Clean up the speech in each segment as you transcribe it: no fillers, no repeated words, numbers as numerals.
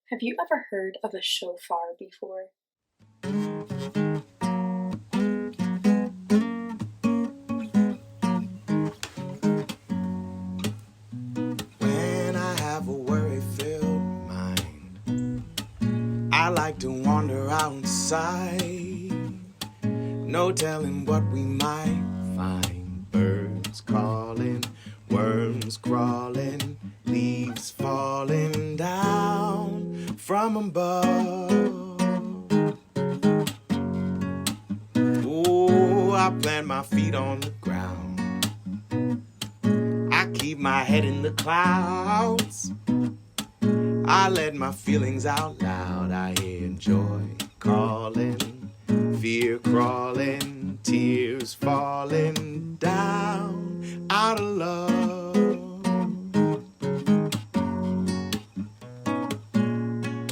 Have you ever heard of a shofar before? When I have a worry-filled mind, I like to wander outside. No telling what we might find. Birds calling, worms crawling, leaves falling down from above. Oh, I plant my feet on the ground. I keep my head in the clouds. I let my feelings out loud. I hear joy calling, fear crawling, tears falling down out of love.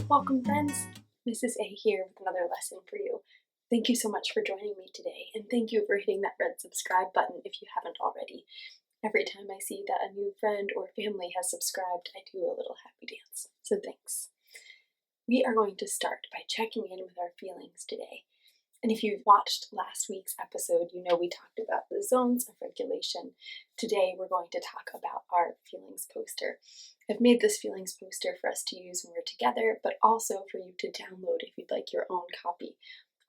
Welcome, friends. Mrs. A here with another lesson for you. Thank you so much for joining me today, and thank you for hitting that red subscribe button if you haven't already. Every time I see that a new friend or family has subscribed, I do a little happy dance, so thanks. We are going to start by checking in with our feelings today. And if you've watched last week's episode, you know we talked about the zones of regulation. Today we're going to talk about our feelings poster. I've made this feelings poster for us to use when we're together, but also for you to download if you'd like your own copy.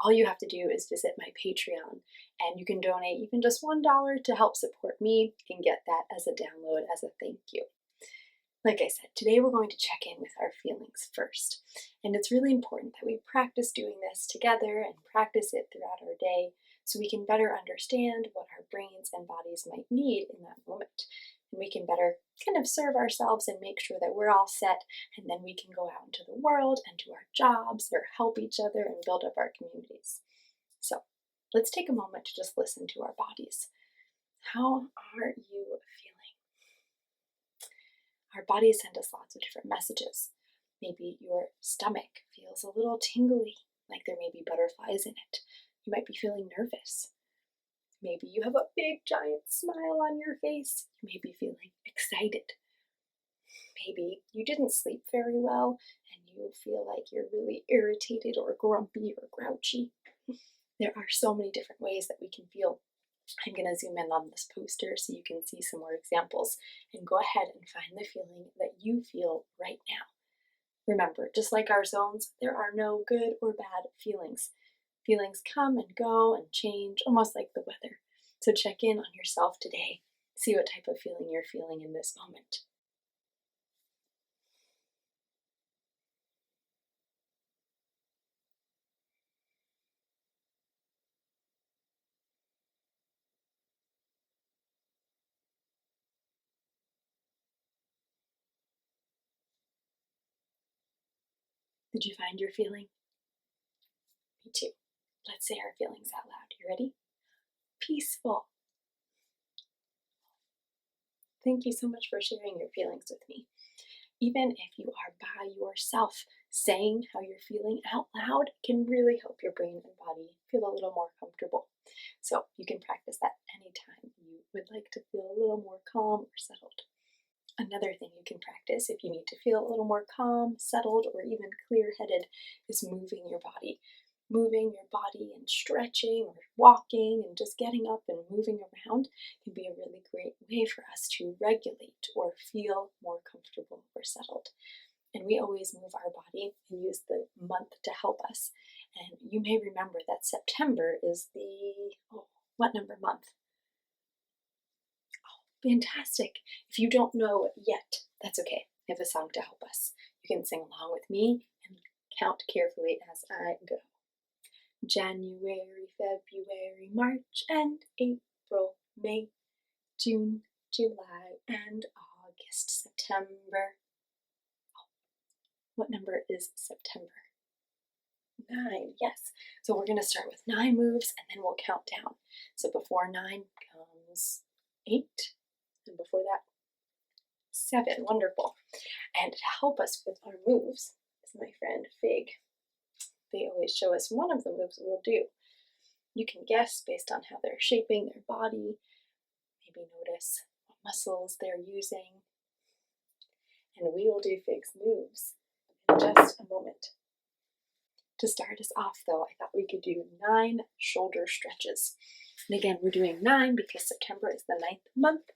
All you have to do is visit my Patreon, and you can donate even just $1 to help support me. You can get that as a download as a thank you. Like I said, today we're going to check in with our feelings first. And it's really important that we practice doing this together and practice it throughout our day so we can better understand what our brains and bodies might need in that moment. And we can better kind of serve ourselves and make sure that we're all set, and then we can go out into the world and do our jobs or help each other and build up our communities. So let's take a moment to just listen to our bodies. How are you feeling? Our bodies send us lots of different messages. Maybe your stomach feels a little tingly, like there may be butterflies in it. You might be feeling nervous. Maybe you have a big giant smile on your face. You may be feeling excited. Maybe you didn't sleep very well and you feel like you're really irritated or grumpy or grouchy. There are so many different ways that we can feel. I'm going to zoom in on this poster so you can see some more examples, and go ahead and find the feeling that you feel right now. Remember, just like our zones, there are no good or bad feelings. Feelings come and go and change, almost like the weather. So check in on yourself today. See what type of feeling you're feeling in this moment. Did you find your feeling? Me too. Let's say our feelings out loud. You ready? Peaceful. Thank you so much for sharing your feelings with me. Even if you are by yourself, saying how you're feeling out loud can really help your brain and body feel a little more comfortable. So you can practice that anytime you would like to feel a little more calm or settled. Another thing you can practice if you need to feel a little more calm, settled, or even clear-headed is moving your body. Moving your body and stretching or walking and just getting up and moving around can be a really great way for us to regulate or feel more comfortable or settled. And we always move our body and use the month to help us. And you may remember that September is what number month? Fantastic. If you don't know yet, that's okay. I have a song to help us. You can sing along with me and count carefully as I go. January, February, March, and April, May, June, July, and August, September. What number is September? 9, yes. So we're going to start with 9 moves and then we'll count down. So before 9 comes 8. And before that, 7. Wonderful. And to help us with our moves is my friend Fig. They always show us one of the moves we'll do. You can guess based on how they're shaping their body. Maybe notice what muscles they're using. And we will do Fig's moves in just a a moment. To start us off, though, I thought we could do 9 shoulder stretches. And again, we're doing 9 because September is the 9th month,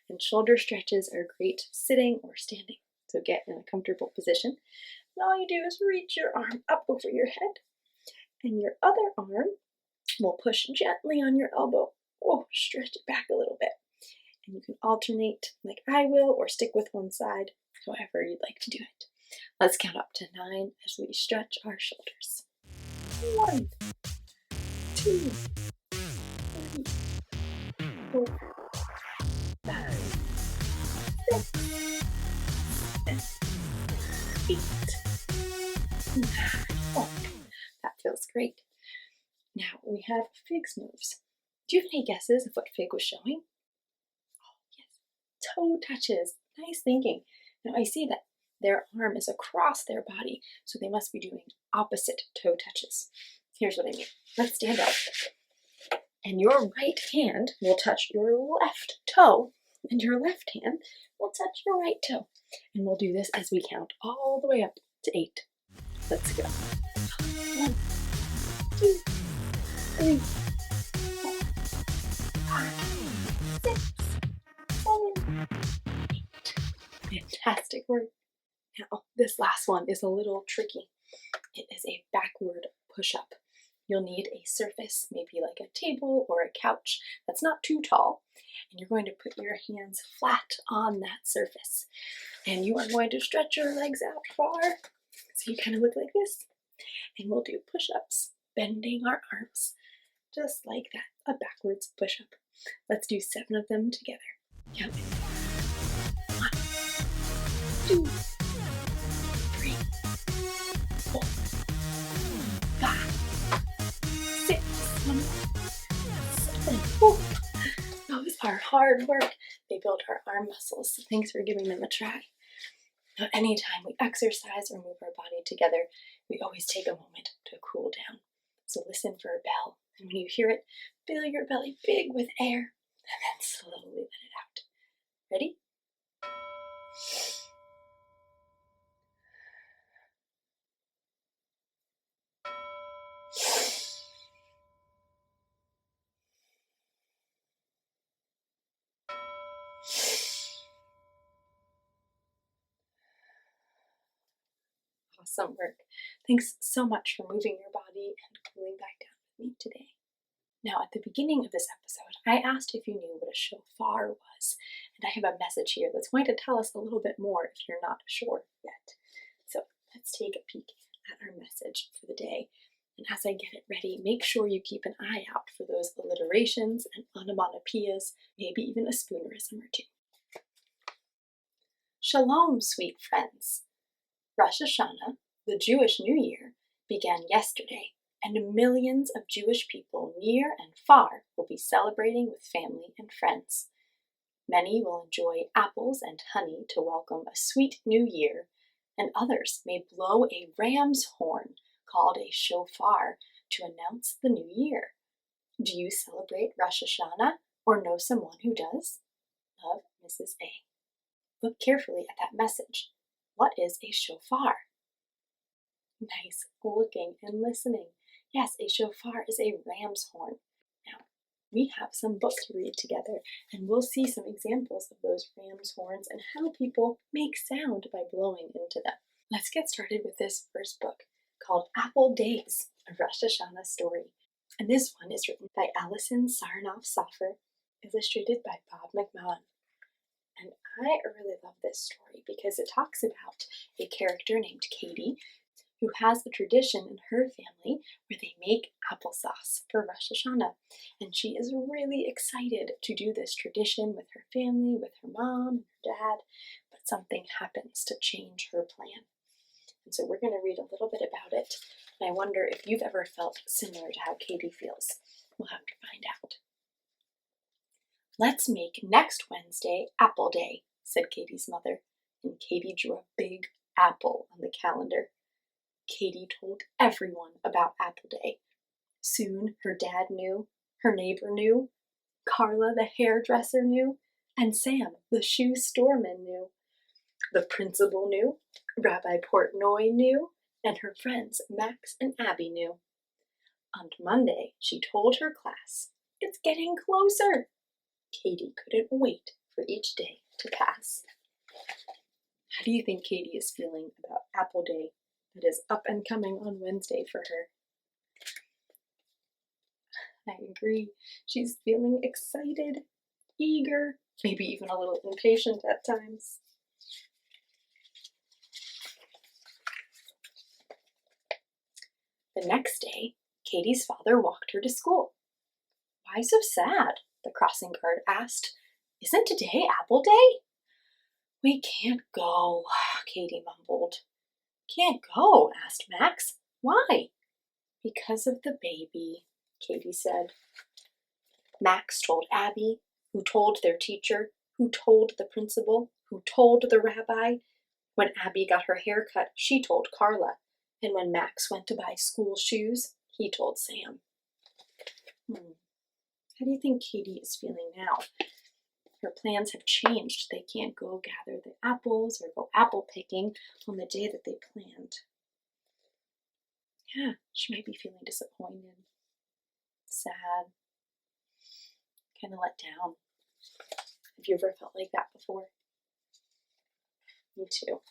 and shoulder stretches are great sitting or standing. So get in a comfortable position. And all you do is reach your arm up over your head, and your other arm will push gently on your elbow. Oh, stretch it back a little bit. And you can alternate like I will, or stick with one side, however you'd like to do it. Let's count up to 9 as we stretch our shoulders. 1, 2, 3, 4, 5, 6, 7, 8, 9. Oh, that feels great. Now we have Fig's moves. Do you have any guesses of what Fig was showing? Oh, yes. Toe touches. Nice thinking. Now I see that their arm is across their body, so they must be doing opposite toe touches. Here's what I mean. Let's stand up. And your right hand will touch your left toe, and your left hand will touch your right toe. And we'll do this as we count all the way up to 8. Let's go. 1, 2, 3, 4, 5, 6, 7, 8. Fantastic work. Now, this last one is a little tricky. It is a backward push-up. You'll need a surface, maybe like a table or a couch that's not too tall, and you're going to put your hands flat on that surface. And you are going to stretch your legs out far, so you kind of look like this. And we'll do push-ups, bending our arms, just like that, a backwards push-up. Let's do 7 of them together. Count it. 1, 2, 3, 4, 5, 6, 7. Woo. Those are hard work. They build our arm muscles, so thanks for giving them a try. Now, anytime we exercise or move our body together, we always take a moment to cool down. So listen for a bell, and when you hear it, fill your belly big with air, and then slowly let it out. Ready? Awesome work. Thanks so much for moving your body and cooling back down with me today. Now, at the beginning of this episode, I asked if you knew what a shofar was, and I have a message here that's going to tell us a little bit more if you're not sure yet. So let's take a peek at our message for the day. And as I get it ready, make sure you keep an eye out for those alliterations and onomatopoeias, maybe even a spoonerism or 2. Shalom, sweet friends. Rosh Hashanah, the Jewish New Year, began yesterday, and millions of Jewish people near and far will be celebrating with family and friends. Many will enjoy apples and honey to welcome a sweet new year, and others may blow a ram's horn called a shofar to announce the new year. Do you celebrate Rosh Hashanah or know someone who does? Love, Mrs. A. Look carefully at that message. What is a shofar? Nice looking and listening. Yes, a shofar is a ram's horn. Now, we have some books to read together, and we'll see some examples of those ram's horns and how people make sound by blowing into them. Let's get started with this first book called Apple Days, a Rosh Hashanah story. And this one is written by Alison Sarnoff-Soffer, illustrated by Bob McMahon. And I really love this story because it talks about a character named Katie who has a tradition in her family where they make applesauce for Rosh Hashanah. And she is really excited to do this tradition with her family, with her mom and her dad, but something happens to change her plan. And so we're going to read a little bit about it, and I wonder if you've ever felt similar to how Katie feels. We'll have to find out. Let's make next Wednesday Apple Day, said Katie's mother, and Katie drew a big apple on the calendar. Katie told everyone about Apple Day. Soon her dad knew, her neighbor knew, Carla the hairdresser knew, and Sam the shoe storeman knew. The principal knew, Rabbi Portnoy knew, and her friends Max and Abby knew. On Monday, she told her class, "It's getting closer." Katie couldn't wait for each day to pass. How do you think Katie is feeling about Apple Day that is up and coming on Wednesday for her? I agree. She's feeling excited, eager, maybe even a little impatient at times. The next day, Katie's father walked her to school. "Why so sad?" the crossing guard asked. "Isn't today Apple Day?" "We can't go," Katie mumbled. "Can't go?" asked Max. "Why?" "Because of the baby," Katie said. Max told Abby, who told their teacher, who told the principal, who told the rabbi. When Abby got her hair cut, she told Carla. And when Max went to buy school shoes, he told Sam. How do you think Katie is feeling now? Her plans have changed. They can't go gather the apples or go apple picking on the day that they planned. Yeah, she might be feeling disappointed, sad, kind of let down. Have you ever felt like that before? Me too.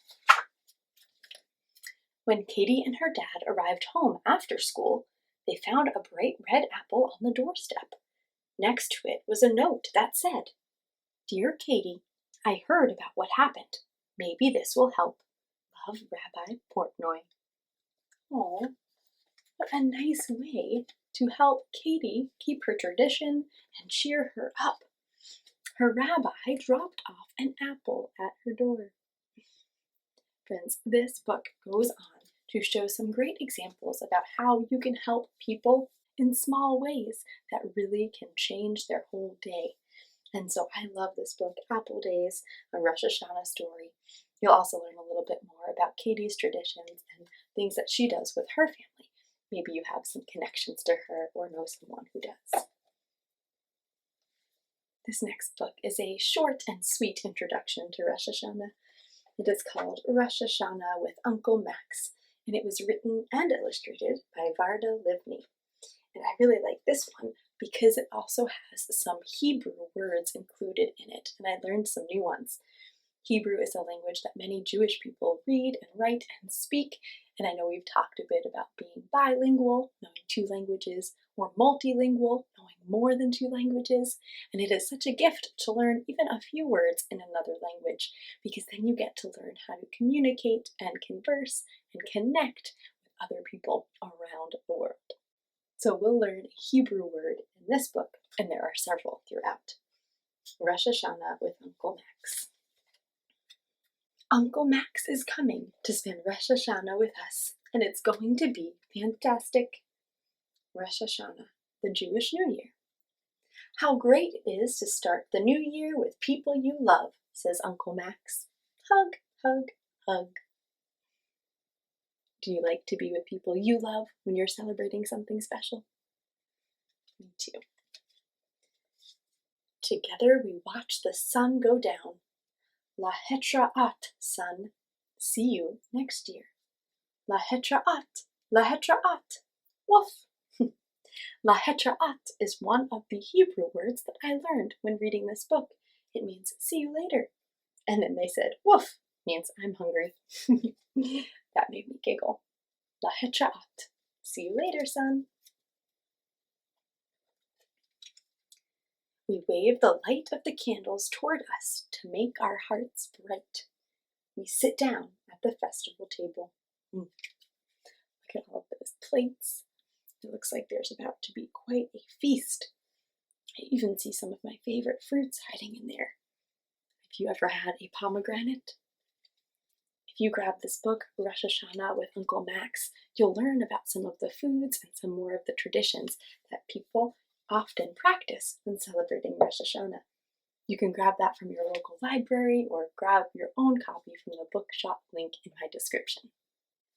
When Katie and her dad arrived home after school, they found a bright red apple on the doorstep. Next to it was a note that said, "Dear Katie, I heard about what happened. Maybe this will help. Love, Rabbi Portnoy." Oh, what a nice way to help Katie keep her tradition and cheer her up. Her rabbi dropped off an apple at her door. Friends, this book goes on to show some great examples about how you can help people in small ways that really can change their whole day. And so I love this book, Apple Days, a Rosh Hashanah story. You'll also learn a little bit more about Katie's traditions and things that she does with her family. Maybe you have some connections to her or know someone who does. This next book is a short and sweet introduction to Rosh Hashanah. It is called Rosh Hashanah with Uncle Max, and it was written and illustrated by Varda Livni. And I really like this one because it also has some Hebrew words included in it, and I learned some new ones. Hebrew is a language that many Jewish people read and write and speak, and I know we've talked a bit about being bilingual, knowing 2 languages, or multilingual, knowing more than 2 languages, and it is such a gift to learn even a few words in another language, because then you get to learn how to communicate and converse and connect with other people around the world. So we'll learn a Hebrew word in this book, and there are several throughout. Rosh Hashanah with Uncle Max. Uncle Max is coming to spend Rosh Hashanah with us, and it's going to be fantastic. Rosh Hashanah, the Jewish New Year. How great it is to start the new year with people you love, says Uncle Max. Hug, hug, hug. Do you like to be with people you love when you're celebrating something special? Me too. Together we watch the sun go down. La Hetraat, son. See you next year. La Hetraat, La Hetraat. Woof. La Hetraat is one of the Hebrew words that I learned when reading this book. It means see you later. And then they said woof means I'm hungry. That made me giggle. La Hetraat. See you later, son. We wave the light of the candles toward us to make our hearts bright. We sit down at the festival table. Look at all of those plates. It looks like there's about to be quite a feast. I even see some of my favorite fruits hiding in there. Have you ever had a pomegranate? If you grab this book, Rosh Hashanah with Uncle Max, you'll learn about some of the foods and some more of the traditions that people often practice when celebrating Rosh Hashanah. You can grab that from your local library or grab your own copy from the bookshop link in my description.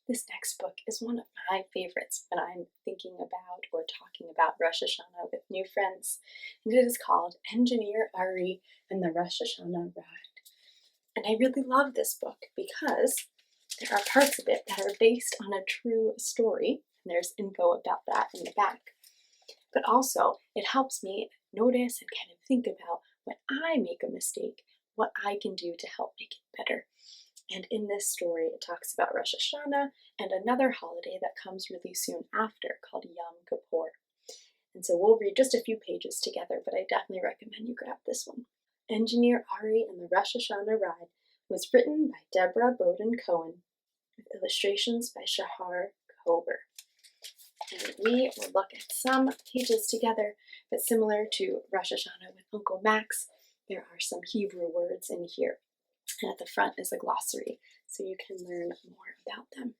This next book is one of my favorites when I'm thinking about or talking about Rosh Hashanah with new friends, and it is called Engineer Ari and the Rosh Hashanah Ride. And I really love this book because There are parts of it that are based on a true story, and there's info about that in the back. But also, it helps me notice and kind of think about when I make a mistake, what I can do to help make it better. And in this story, it talks about Rosh Hashanah and another holiday that comes really soon after called Yom Kippur. And so we'll read just a few pages together, but I definitely recommend you grab this one. Engineer Ari and the Rosh Hashanah Ride was written by Deborah Bowden Cohen, with illustrations by Shahar Kober. And we will look at some pages together, but similar to Rosh Hashanah with Uncle Max, there are some Hebrew words in here. And at the front is a glossary, so you can learn more about them.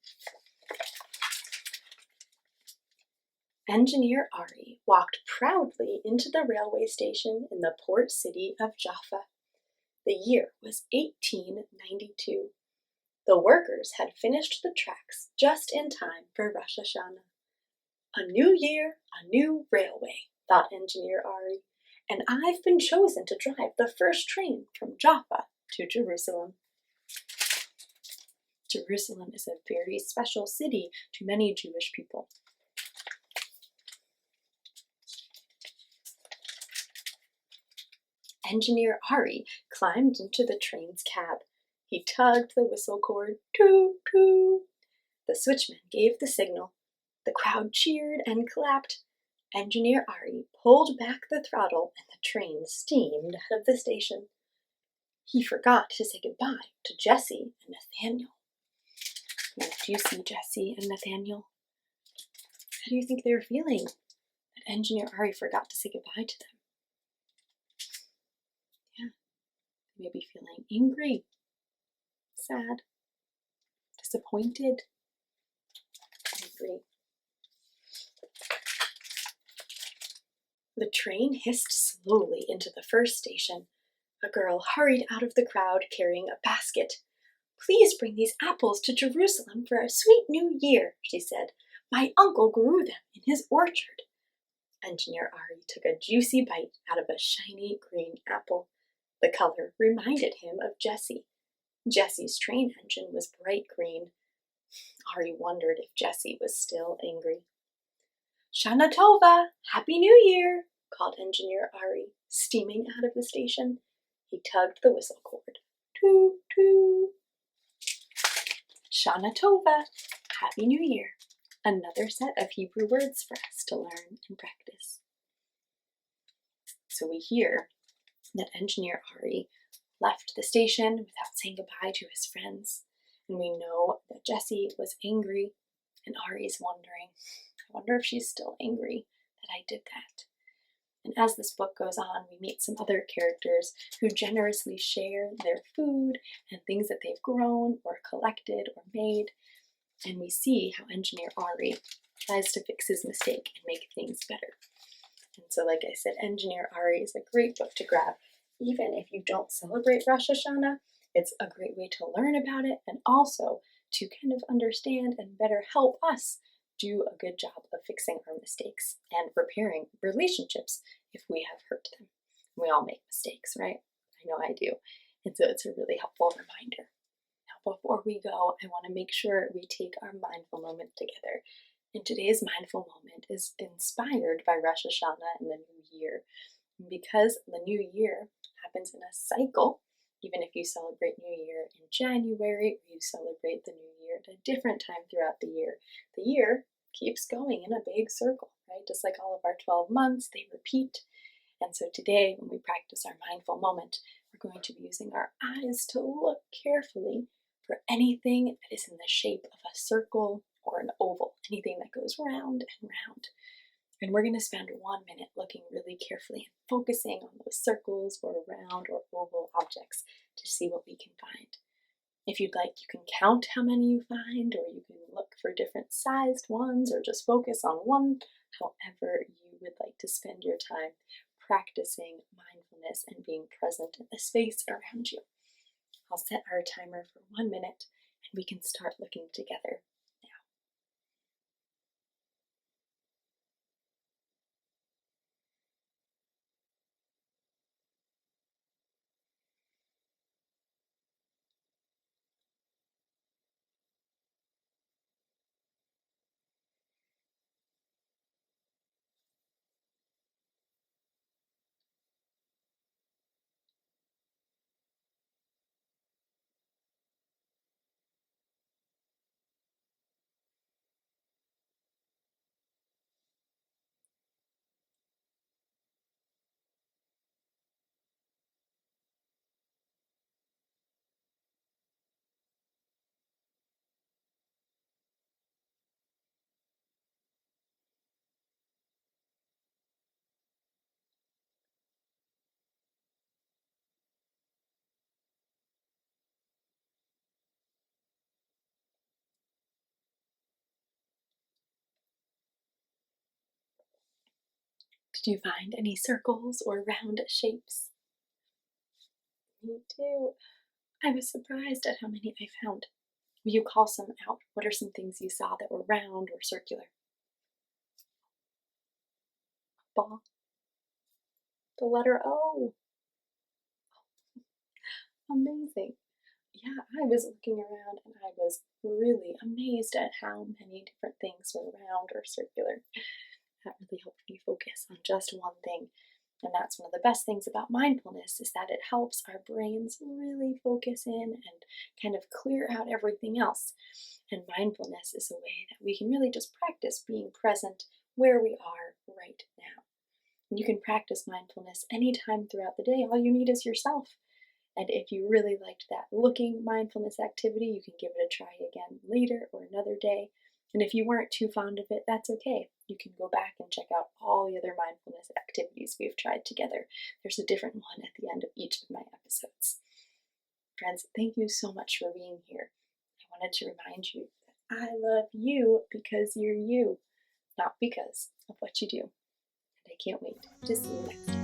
Engineer Ari walked proudly into the railway station in the port city of Jaffa. The year was 1892. The workers had finished the tracks just in time for Rosh Hashanah. A new year, a new railway, thought Engineer Ari, and I've been chosen to drive the first train from Jaffa to Jerusalem. Jerusalem is a very special city to many Jewish people. Engineer Ari climbed into the train's cab. He tugged the whistle cord, toot, toot. The switchman gave the signal. The crowd cheered and clapped. Engineer Ari pulled back the throttle and the train steamed out of the station. He forgot to say goodbye to Jessie and Nathaniel. Now, do you see Jessie and Nathaniel? How do you think they're feeling that Engineer Ari forgot to say goodbye to them? Yeah, maybe feeling angry, sad, disappointed, angry. The train hissed slowly into the first station. A girl hurried out of the crowd carrying a basket. Please bring these apples to Jerusalem for a sweet new year, she said. My uncle grew them in his orchard. Engineer Ari took a juicy bite out of a shiny green apple. The color reminded him of Jessie. Jessie's train engine was bright green. Ari wondered if Jessie was still angry. Shana Tova, Happy New Year, called Engineer Ari, steaming out of the station. He tugged the whistle cord. Toot, toot. Shana Tova, Happy New Year. Another set of Hebrew words for us to learn and practice. So we hear that Engineer Ari left the station without saying goodbye to his friends. And we know that Jessie was angry, and Ari's wondering, I wonder if she's still angry that I did that. And as this book goes on, we meet some other characters who generously share their food and things that they've grown or collected or made. And we see how Engineer Ari tries to fix his mistake and make things better. And so, like I said, Engineer Ari is a great book to grab. Even if you don't celebrate Rosh Hashanah, it's a great way to learn about it and also to kind of understand and better help us do a good job of fixing our mistakes and repairing relationships if we have hurt them. We all make mistakes, right? I know I do. And so it's a really helpful reminder. Now, before we go, I want to make sure we take our mindful moment together. And today's mindful moment is inspired by Rosh Hashanah and the New Year. And because the New Year happens in a cycle, even if you celebrate New Year in January or you celebrate the New Year at a different time throughout the year keeps going in a big circle, right? Just like all of our 12 months, they repeat. And so today, when we practice our mindful moment, we're going to be using our eyes to look carefully for anything that is in the shape of a circle or an oval, anything that goes round and round. And we're going to spend 1 minute looking really carefully and focusing on those circles or round or oval objects to see what we can find. If you'd like, you can count how many you find, or you can look for different sized ones, or just focus on one, however you would like to spend your time practicing mindfulness and being present in the space around you. I'll set our timer for 1 minute, and we can start looking together. Did you find any circles or round shapes? Me too. I was surprised at how many I found. Will you call some out? What are some things you saw that were round or circular? Ball. The letter O. Amazing. Yeah, I was looking around and I was really amazed at how many different things were round or circular. That really helped me focus on just one thing. And that's one of the best things about mindfulness is that it helps our brains really focus in and kind of clear out everything else. And mindfulness is a way that we can really just practice being present where we are right now. And you can practice mindfulness anytime throughout the day. All you need is yourself. And if you really liked that looking mindfulness activity, you can give it a try again later or another day. And if you weren't too fond of it, that's okay. You can go back and check out all the other mindfulness activities we've tried together. There's a different one at the end of each of my episodes. Friends, thank you so much for being here. I wanted to remind you that I love you because you're you, not because of what you do. And I can't wait to see you next time.